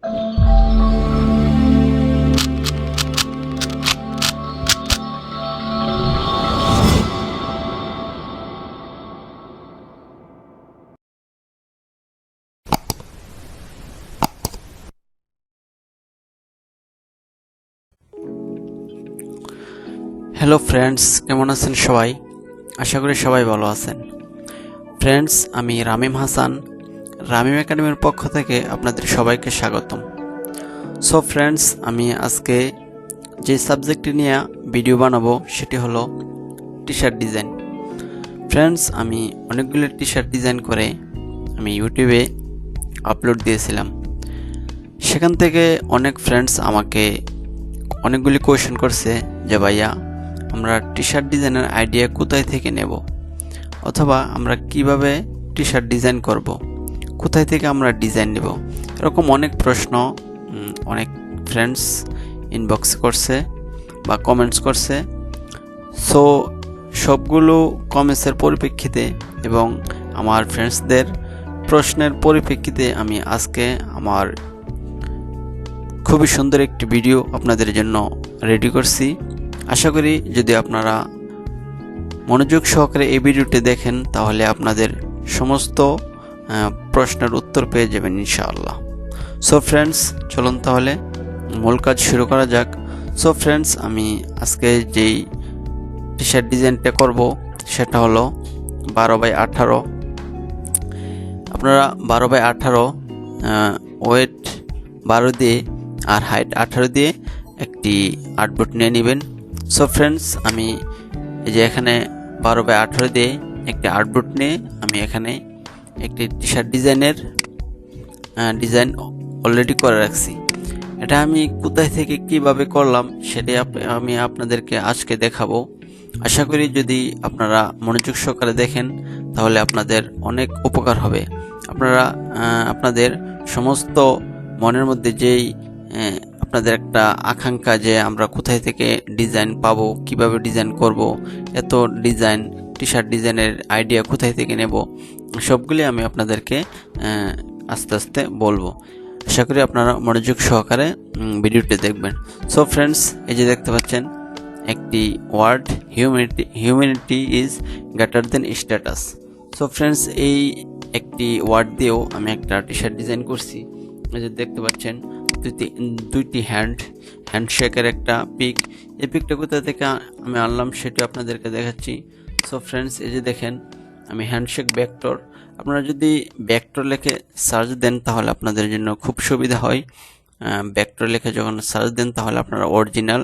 Hello friends, কেমন আছেন সবাই? আশা করি সবাই ভালো আছেন। ফ্রেন্ডস, আমি রামিম হাসান, রামিম একাডেমির পক্ষ থেকে আপনাদের সবাইকে স্বাগতম। সো ফ্রেন্ডস, আমি আজকে যে সাবজেক্টটি নিয়ে ভিডিও বানাবো সেটি হলো টি শার্ট ডিজাইন। ফ্রেন্ডস, আমি অনেকগুলো টি শার্ট ডিজাইন করে আমি ইউটিউবে আপলোড দিয়েছিলাম। সেখান থেকে অনেক ফ্রেন্ডস আমাকে অনেকগুলি কোয়েশ্চেন করছে যে ভাইয়া, আমরা টি শার্ট ডিজাইনের আইডিয়া কোথায় থেকে নেব, অথবা আমরা কিভাবে টি শার্ট ডিজাইন করব, কোথায় থেকে আমরা ডিজাইন নেব, এরকম অনেক প্রশ্ন অনেক ফ্রেন্ডস ইনবক্স করছে বা কমেন্টস করছে। সো সবগুলো কমেন্টসের পরিপ্রেক্ষিতে এবং আমার ফ্রেন্ডসদের প্রশ্নের পরিপ্রেক্ষিতে আমি আজকে আমার খুবই সুন্দর একটি ভিডিও আপনাদের জন্য রেডি করছি। আশা করি যদি আপনারা মনোযোগ সহকারে এই ভিডিওটি দেখেন তাহলে আপনাদের সমস্ত প্রশ্নের উত্তর পেয়ে যাবেন ইনশাআল্লাহ। সো ফ্রেন্ডস, চলুন তাহলে মূল কাজ শুরু করা যাক। সো ফ্রেন্ডস, আমি আজকে যেই টি শার্ট ডিজাইনটা করব সেটা হলো 12x18। আপনারা 12x18 ওয়েট 12 দিয়ে আর হাইট 18 দিয়ে একটি আর্টবোর্ড নিয়ে নেবেন। সো ফ্রেন্ডস, আমি এই যে এখানে 12x18 দিয়ে একটি আর্টবোর্ড নিয়ে আমি এখানে একটি টি শার্ট ডিজাইন অলরেডি করে রাখছি। এটা আমি কোথায় থেকে কিভাবে করলাম সেটাই আমি আপনাদেরকে আজকে দেখাবো। আশা করি যদি আপনারা মনোযোগ সহকারে দেখেন তাহলে আপনাদের অনেক উপকার হবে। আপনারা আপনাদের সমস্ত মনের মধ্যে যেই আপনাদের একটা আকাঙ্ক্ষা যে আমরা কোথায় থেকে ডিজাইন পাবো, কিভাবে ডিজাইন করব, এত ডিজাইন টি শার্ট ডিজাইনের আইডিয়া কোথায় থেকে নেব, সবগুলি আমি আপনাদেরকে আস্তে আস্তে বলবো। আশা করি আপনারা মনোযোগ সহকারে ভিডিওটি দেখবেন। সো ফ্রেন্ডস, এই যে দেখতে পাচ্ছেন একটি word, humanity is greater than status. So friends, এই একটি ওয়ার্ড দিয়েও আমি একটা টি শার্ট ডিজাইন করছি। এই যে দেখতে পাচ্ছেন দুইটি হ্যান্ডশেকের একটা পিক। এই পিকটা কোথা থেকে আমি আনলাম সেটা আপনাদেরকে দেখাচ্ছি। সো ফ্রেন্ডস, এই যে দেখেন আমি হ্যান্ডশেক ভেক্টর, আপনারা যদি ভেক্টর লিখে সার্চ দেন তাহলে আপনাদের জন্য খুব সুবিধা হয়। ভেক্টর লিখে যখন সার্চ দেন তাহলে আপনারা অরিজিনাল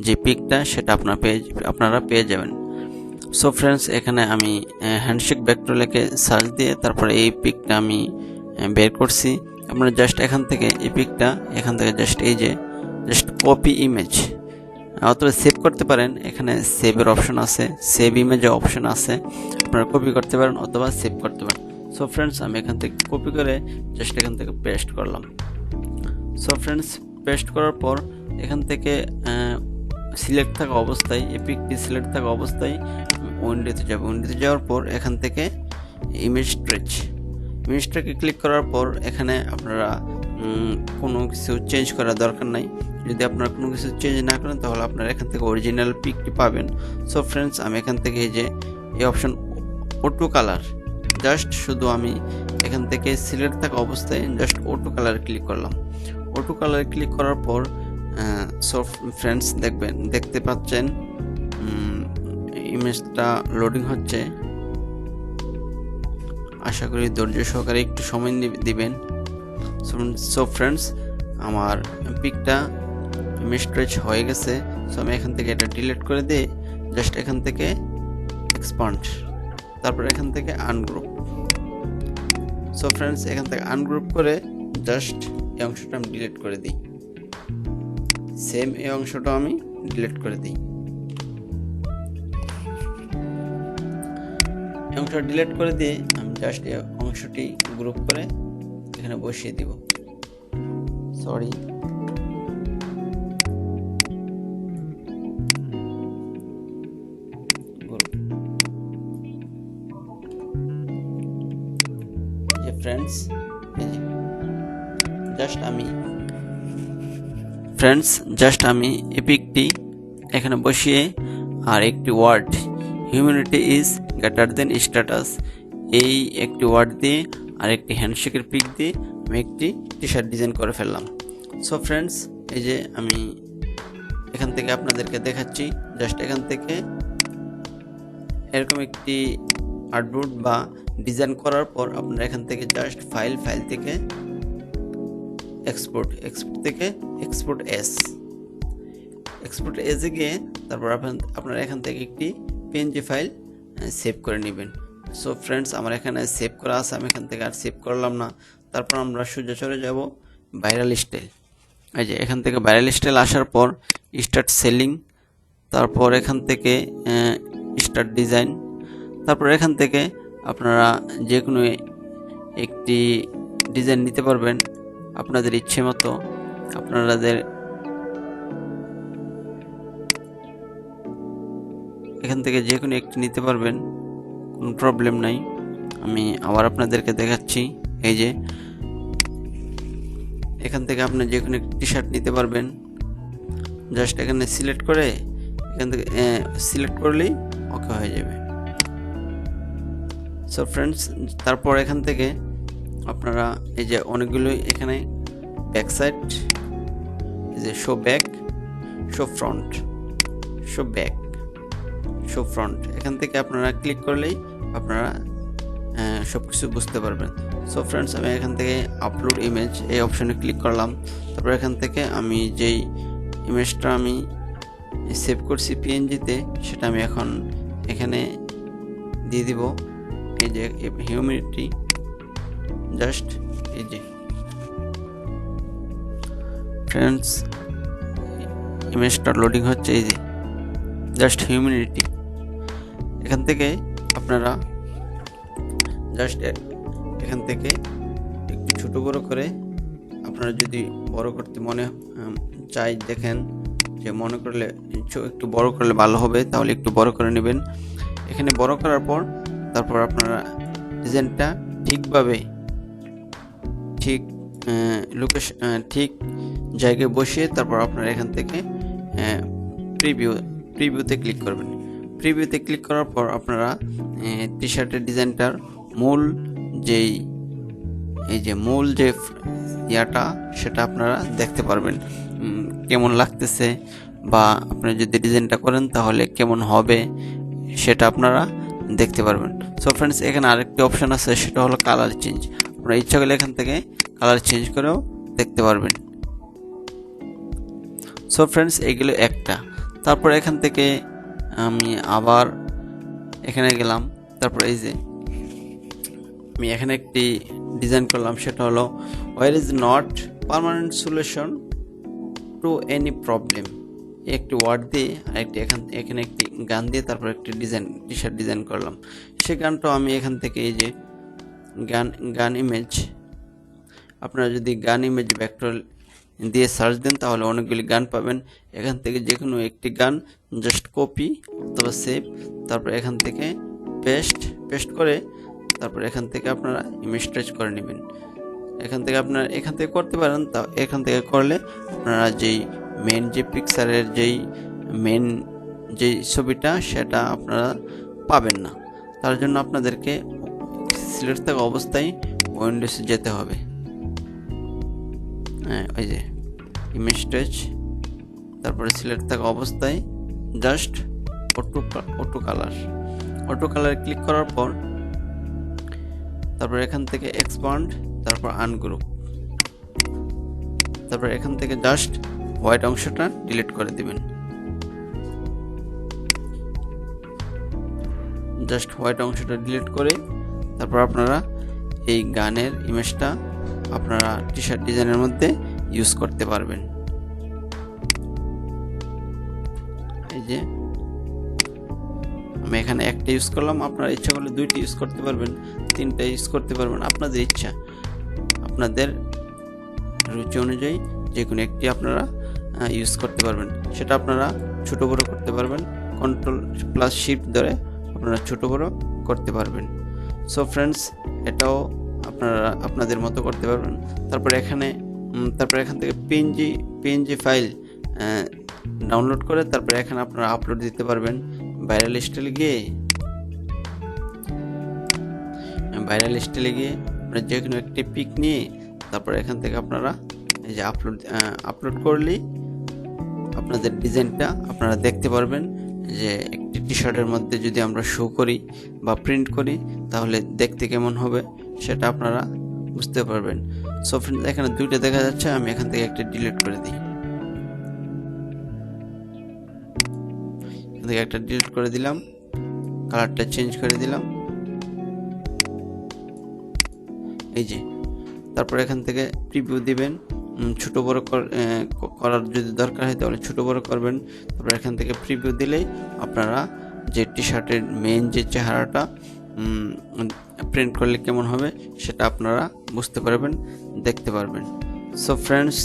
যে পিকটা সেটা আপনারা পেয়ে যাবেন। সো ফ্রেন্ডস, এখানে আমি হ্যান্ডশেক ভেক্টর লিখে সার্চ দিয়ে তারপরে এই পিকটা আমি বের করছি। আপনারা জাস্ট এখান থেকে এই পিকটা এখান থেকে জাস্ট কপি ইমেজ অথবা সেভ করতে পারেন। এখানে সেভের অপশন আছে, সেভ ইমেজের অপশন আছে, আপনারা কপি করতে পারেন অথবা সেভ করতে পারেন। সো ফ্রেন্ডস, আমি এখান থেকে কপি করে জাস্ট এখান থেকে পেস্ট করলাম। সো ফ্রেন্ডস, পেস্ট করার পর এখান থেকে সিলেক্ট থাকা অবস্থায়, এই পিকটি সিলেক্ট থাকা অবস্থায় উইন্ডোতে যাব। উইন্ডোতে যাওয়ার পর এখান থেকে ইমেজটাকে ক্লিক করার পর এখানে আপনারা কোনো কিছু চেঞ্জ করার দরকার নাই। যদি আপনারা কোনো কিছু চেঞ্জ না করেন তাহলে আপনারা এখান থেকে অরিজিনাল পিকটি পাবেন। সো ফ্রেন্ডস, আমি এখান থেকে এই অপশন অটো কালার, জাস্ট শুধু আমি এখান থেকে সিলেক্ট থাকা অবস্থায় জাস্ট অটো কালার ক্লিক করলাম। অটো কালার ক্লিক করার পর সো ফ্রেন্ডস, দেখতে পাচ্ছেন ইমেজটা লোডিং হচ্ছে। আশা করি ধৈর্য সহকারে একটু সময় দিবেন। সো ফ্রেন্ডস, আমার পিকটা ইমেজ স্ট্রেচ হয়ে গেছে। সো আমি এখান থেকে এটা ডিলিট করে দিয়ে জাস্ট এখান থেকে এক্সপান্ড, তারপর এখান থেকে আনগ্রুপ। সো ফ্রেন্ডস, এখান থেকে আনগ্রুপ করে জাস্ট এই অংশটা আমি ডিলিট করে দিই। সেম এই অংশটা আমি ডিলিট করে দিই। এই অংশটা ডিলিট করে দিয়ে আমি জাস্ট এই অংশটি গ্রুপ করে এখানে বসিয়ে দিব। সরি, ফ্রেন্ডস, জাস্ট আমি ফ্রেন্ডস, জাস্ট আমি এই পিকটি এখানে বসিয়ে আর একটি word humanity is greater than status, এই একটি ওয়ার্ড দিয়ে আর একটি হ্যান্ডশেকের পিক দিয়ে আমি একটি টি শার্ট ডিজাইন করে ফেললাম। সো ফ্রেন্ডস, এই যে আমি এখান থেকে আপনাদেরকে দেখাচ্ছি। জাস্ট এখান থেকে এরকম একটি আর্টবোর্ড বা ডিজাইন করার পর আপনারা এখান থেকে জাস্ট ফাইল থেকে এক্সপোর্ট থেকে এক্সপোর্ট এসে গিয়ে তারপর আপনারা এখান থেকে একটি পিএনজি ফাইল সেভ করে নেবেন। সো ফ্রেন্ডস, আমার এখানে সেভ করা আছে, আমি এখান থেকে আর সেভ করলাম না। তারপর আমরা সোজা চলে যাব ভাইরাল স্টাইল। এই যে এখান থেকে ভাইরাল স্টাইল আসার পর স্টার্ট সেলিং, তারপর এখান থেকে স্টার্ট ডিজাইন, তারপর এখান থেকে আপনারা যে কোনো একটি ডিজাইন নিতে পারবেন আপনাদের ইচ্ছে মতো। আপনাদের এখান থেকে যে কোনো একটি নিতে পারবেন, কোনো প্রবলেম নাই। আমি আবার আপনাদেরকে দেখাচ্ছি। এই যে এখান থেকে আপনি যে কোনো একটি টি শার্ট নিতে পারবেন। জাস্ট এখানে সিলেক্ট করে এখান থেকে সিলেক্ট করলেই ওকে হয়ে যাবে। সো ফ্রেন্ডস, তারপর এখান থেকে আপনারা এই যে অনেকগুলো এখানে ব্যাক সাইড, এই যে show back, show front, show back, show front, এখান থেকে আপনারা ক্লিক করলেই আপনারা সব কিছু বুঝতে পারবেন। সো ফ্রেন্ডস, আমি এখান থেকে আপলোড ইমেজ এই অপশনে ক্লিক করলাম। তারপর এখান থেকে আমি যেই ইমেজটা আমি সেভ করছি পিএনজিতে সেটা আমি এখন এখানে দিয়ে দিব। এই যে হিউম্যানিটি, জাস্ট এই যে ফ্রেন্ডস ইমেজটা লোডিং হচ্ছে। এই যে জাস্ট হিউম্যানিটি, এখান থেকে আপনারা জাস্ট এখান থেকে একটু ছোট বড় করে আপনারা যদি বড় করতে মনে চাই, দেখেন যে মনে করলে একটু বড় করলে ভালো হবে, তাহলে একটু বড় করে নেবেন। এখানে বড় করার পর তারপর আপনারা ডিজাইনটা ঠিকভাবে ঠিক লোকেশন ঠিক জায়গায় বসিয়ে তারপর আপনারা এখান থেকে প্রিভিউতে ক্লিক করবেন। প্রিভিউতে ক্লিক করার পর আপনারা টি শার্টের ডিজাইনটার মূল যেই মূল যে ইয়াটা সেটা আপনারা দেখতে পারবেন কেমন লাগতেছে, বা আপনি যদি ডিজাইনটা করেন তাহলে কেমন হবে সেটা আপনারা দেখতে পারবেন। সো ফ্রেন্ডস, এখানে আরেকটি অপশন আছে, সেটা হলো কালার চেঞ্জ। আপনারা ইচ্ছা করলে এখান থেকে কালার চেঞ্জ করেও দেখতে পারবেন। সো ফ্রেন্ডস, এগুলো একটা। তারপর এখান থেকে আমি আবার এখানে গেলাম। তারপর এই যে আমি এখানে একটি ডিজাইন করলাম, সেটা হলো war is not permanent solution to any problem. একটি ওয়ার্ড দিয়ে আর একটি এখানে একটি গান দিয়ে তারপর একটি ডিজাইন টি শার্ট ডিজাইন করলাম। সেই গানটাও আমি এখান থেকে এই যে গান ইমেজ, আপনারা যদি গান ইমেজ ভেক্টর দিয়ে সার্চ দেন তাহলে অনেকগুলি গান পাবেন। এখান থেকে যে কোনো একটি গান জাস্ট কপি অথবা সেভ, তারপর এখান থেকে পেস্ট করে তারপর এখান থেকে আপনারা ইমেজ ট্রেস করে নেবেন। এখান থেকে করতে পারেন। তা এখান থেকে করলে আপনারা যেই মেন যে পিকচারের যেই ছবিটা সেটা আপনারা পাবেন না। তার জন্য আপনাদেরকে সিলেক্ট থাকা অবস্থায় উইন্ডোজে যেতে হবে। ওই যে ইমেজ ট্রেস, তারপরে সিলেক্ট থাকা অবস্থায় জাস্ট অটো কালার ক্লিক করার পর তারপর এখান থেকে এক্সপান্ড, তারপর আনগ্রুপ, তারপর এখান থেকে জাস্ট হোয়াইট অংশটা ডিলিট করে দিবেন। জাস্ট হোয়াইট অংশটা ডিলিট করে তারপর আপনারা এই গানের ইমেজটা আপনারা টি শার্ট ডিজাইনের মধ্যে ইউজ করতে পারবেন। এই যে আমি এখানে একটা ইউজ করলাম, আপনারা ইচ্ছা করলে দুইটা ইউজ করতে পারবেন, তিনটা ইউজ করতে পারবেন, আপনাদের ইচ্ছা, আপনাদের রুচি অনুযায়ী যে কোনো একটি আপনারা ইউজ করতে পারবেন। সেটা আপনারা ছোট বড় করতে পারবেন, Ctrl+Shift ধরে আপনারা ছোট বড় করতে পারবেন। সো ফ্রেন্ডস, এটাও আপনারা আপনাদের মতো করতে পারবেন। তারপরে এখানে তারপর এখান থেকে পিএনজি ফাইল ডাউনলোড করে তারপরে এখানে আপনারা আপলোড দিতে পারবেন। ভাইরাল স্টাইলে গিয়ে আপনারা যে কোনো একটি পিক নিয়ে তারপর এখান থেকে আপনারা এই যে আপলোড করলেই আপনাদের ডিজাইনটা আপনারা দেখতে পারবেন। যে একটি টি শার্টের মধ্যে যদি আমরা শো করি বা প্রিন্ট করি তাহলে দেখতে কেমন হবে সেটা আপনারা বুঝতে পারবেন। সো ফ্রেন্ডস, এখানে দুইটা দেখা যাচ্ছে, আমি এখান থেকে একটা ডিলিট করে দিই। এখান থেকে একটা ডিলিট করে দিলাম, কালারটা চেঞ্জ করে দিলাম। এই যে তারপর এখান থেকে প্রিভিউ দিবেন, ছোট বড় করার যদি দরকার হয় তাহলে ছোট বড় করবেন। তারপর এখান থেকে প্রিভিউ দিলেই আপনারা যে টি শার্টের মেইন যে চেহারাটা প্রিন্ট করলে কেমন হবে সেটা আপনারা বুঝতে পারবেন, দেখতে পারবেন। সো ফ্রেন্ডস,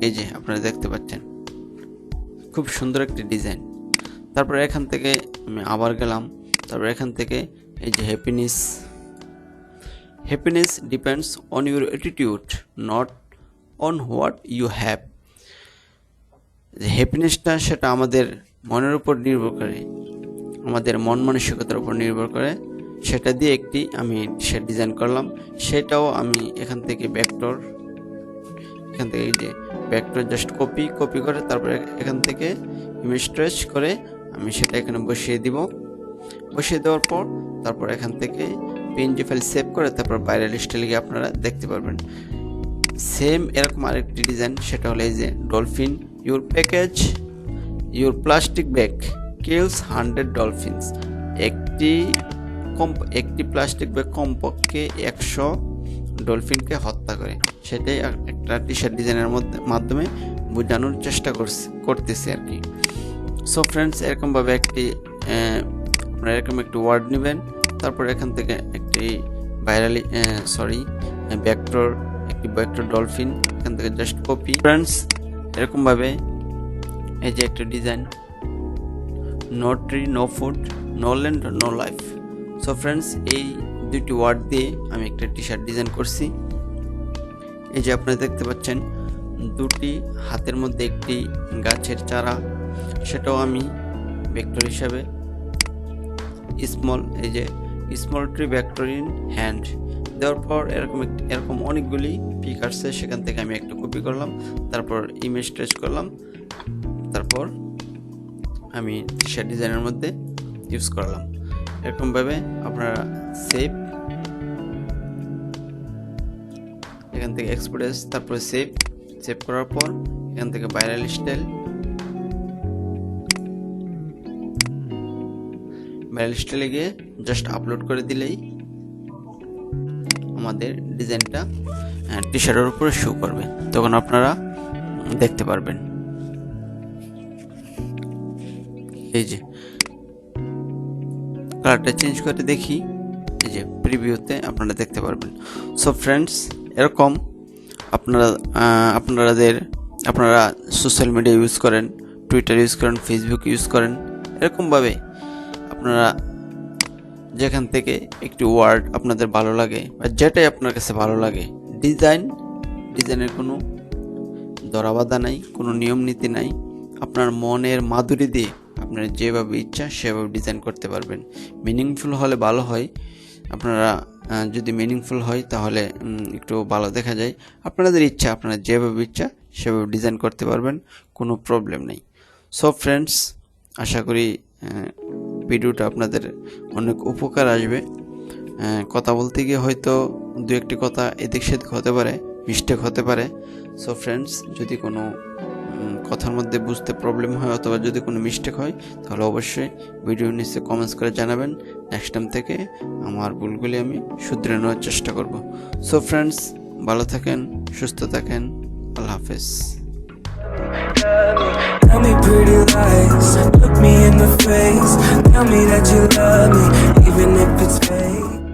এই যে আপনারা দেখতে পাচ্ছেন খুব সুন্দর একটি ডিজাইন। তারপর এখান থেকে আমি আবার গেলাম, তারপর এখান থেকে এই যে happiness depends on your attitude not on what you have. যে হ্যাপিনেসটা সেটা আমাদের মনের উপর নির্ভর করে, আমাদের মন মানসিকতার উপর নির্ভর করে। সেটা দিয়ে একটি আমি টি-শার্ট ডিজাইন করলাম। সেটাও আমি এখান থেকে এই যে ভেক্টর জাস্ট কপি করে তারপরে এখান থেকে ইমেজ ট্রেস করে আমি সেটা এখানে বসিয়ে দেওয়ার পর তারপর এখান থেকে পিএনজি ফাইল সেভ করে তারপর ভাইরাল স্টাইলে গিয়ে আপনারা দেখতে পারবেন। সেম এরকম আরেকটি ডিজাইন, সেটা হলো এই যে dolphin your plastic bag kills 100 dolphins. একটি প্লাস্টিক ব্যাগ কমপক্ষে 100 ডলফিনকে হত্যা করে। সেটাই একটা টি শার্ট ডিজাইনের মাধ্যমে বোঝানোর চেষ্টা করতেছি আর কি। সো ফ্রেন্ডস, এরকমভাবে আপনারা এরকম একটি ওয়ার্ড নেবেন, তারপর এখান থেকে একটি ভেক্টর ডলফিন এখান থেকে জাস্ট কপি। ফ্রেন্ডস, এরকমভাবে এই যে একটা design, no tree no food no land no life. So friends, এই দুটি ওয়ার্ড দিয়ে আমি একটা টি শার্ট ডিজাইন করছি। এই যে আপনারা দেখতে পাচ্ছেন দুটি হাতের মধ্যে একটি গাছের চারা, সেটাও আমি ভেক্টর হিসাবে small tree vector in hand দেওয়ার পর এরকম অনেকগুলি পিক আসছে, সেখান থেকে আমি একটা কপি করলাম, তারপর ইমেজ ট্রেস করলাম, তারপর আমি টি-শার্ট ডিজাইনের মধ্যে ইউজ করলাম। এরকমভাবে আপনারা এখান থেকে এক্সপ্রেস, তারপর সেভ করার পর এখান থেকে ভাইরাল স্টাইলে গিয়ে জাস্ট আপলোড করে দিলেই আমাদের ডিজাইনটা টি শার্টের উপরে শো করবে, তখন আপনারা দেখতে পারবেন। এই যে কালারটা চেঞ্জ করে দেখি, এই যে প্রিভিউতে আপনারা দেখতে পারবেন। সো ফ্রেন্ডস, এরকম আপনারা সোশ্যাল মিডিয়া ইউজ করেন, টুইটার ইউজ করেন, ফেসবুক ইউজ করেন, এরকমভাবে আপনারা যেখান থেকে একটি ওয়ার্ড আপনাদের ভালো লাগে বা যেটাই আপনার কাছে ভালো লাগে, ডিজাইনের কোনো ধরাবাধা নাই, কোনো নিয়ম নীতি নাই। আপনার মনের মাধুরী দিয়ে আপনার যেভাবে ইচ্ছা সেভাবে ডিজাইন করতে পারবেন। মিনিংফুল হলে ভালো হয়, আপনারা যদি মিনিংফুল হয় তাহলে একটু ভালো দেখা যায়। আপনাদের ইচ্ছা, আপনারা যেভাবে ইচ্ছা সেভাবে ডিজাইন করতে পারবেন, কোনো প্রবলেম নেই। সো ফ্রেন্ডস, আশা করি ভিডিওটা আপনাদের অনেক উপকার আসবে। কথা বলতে গিয়ে হয়তো দু একটি কথা এদিক সেদিক হতে পারে, মিস্টেক হতে পারে। সো ফ্রেন্ডস, যদি কোনো কথার মধ্যে বুঝতে প্রবলেম হয় অথবা যদি কোনো মিস্টেক হয় তাহলে অবশ্যই ভিডিও নিচে কমেন্টস করে জানাবেন। নেক্সট টাইম থেকে আমার ভুলগুলি আমি শুধরে নেওয়ার চেষ্টা করব। সো ফ্রেন্ডস, ভালো থাকেন, সুস্থ থাকেন, আল্লাহ হাফেজ। Tell me pretty lies, look me in the face, tell me that you love me, even if it's fake.